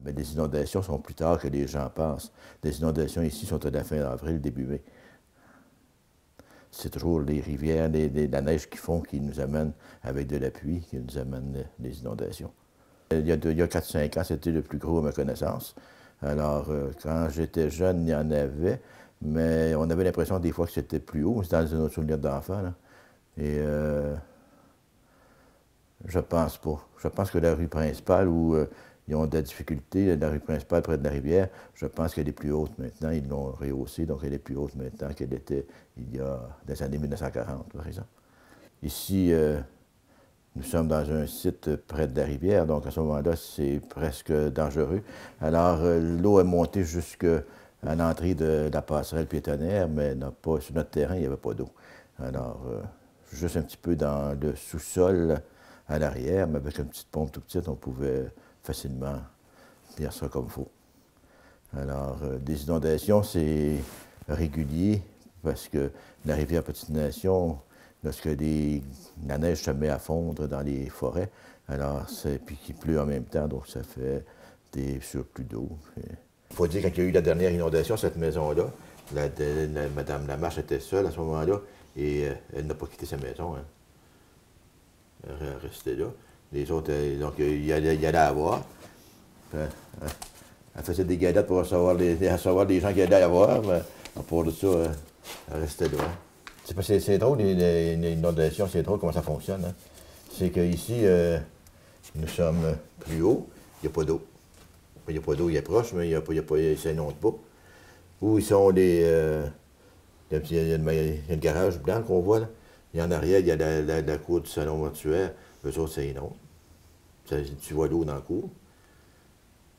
Mais les inondations sont plus tard que les gens pensent. Les inondations ici sont à la fin avril, début mai. C'est toujours les rivières, la neige qui font qui nous amènent, avec de la pluie, qui nous amènent les inondations. Il y a 4-5 ans, c'était le plus gros à ma connaissance. Alors, quand j'étais jeune, il y en avait, mais on avait l'impression des fois que c'était plus haut. C'était dans notre souvenir d'enfant, là. Et je pense pas. Je pense que la rue principale, où ils ont de la difficulté, la rue principale près de la rivière, je pense qu'elle est plus haute maintenant. Ils l'ont rehaussée, donc elle est plus haute maintenant qu'elle était il y a des années 1940, par exemple. Ici, nous sommes dans un site près de la rivière, donc à ce moment-là, c'est presque dangereux. Alors, l'eau est montée jusqu'à l'entrée de la passerelle piétonnière, mais pas, sur notre terrain, il n'y avait pas d'eau. Alors, juste un petit peu dans le sous-sol à l'arrière, mais avec une petite pompe tout petite, on pouvait facilement tenir ça comme il faut. Alors, des inondations, c'est régulier, parce que la rivière Petite-Nation, lorsque la neige se met à fondre dans les forêts, alors puis qu'il pleut en même temps, donc ça fait des surplus d'eau. Il faut dire, quand il y a eu la dernière inondation, cette maison-là, Madame Lamarche était seule à ce moment-là, et elle n'a pas quitté sa maison. Hein. Elle restait là. Les autres, donc, il allait à voir. Elle faisait des galettes pour recevoir les gens qui allaient la voir, mais à part de ça, elle restait là. C'est drôle, une inondation, c'est drôle comment ça fonctionne. Hein. C'est qu'ici, nous sommes plus haut, il n'y a pas d'eau. Il n'y a pas d'eau, il est proche, mais ça n'inonde pas. Où ils sont il y a le garage blanc qu'on voit là. Et en arrière, il y a la cour du salon mortuaire. Eux autres, ça inonde. Tu vois l'eau dans la cour.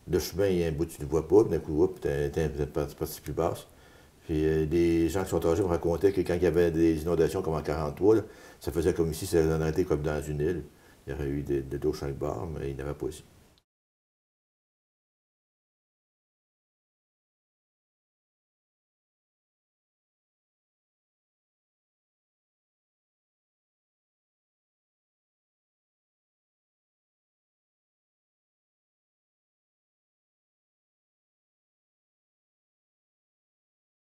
Le chemin, il y a un bout que tu ne vois pas, puis d'un coup, tu as une partie plus basse. Puis les gens qui sont âgés me racontaient que quand il y avait des inondations comme en 1943, ça faisait comme ici, ça en aurait été comme dans une île. Il y aurait eu de l'eau chaque bar, mais il n'y en avait pas ici.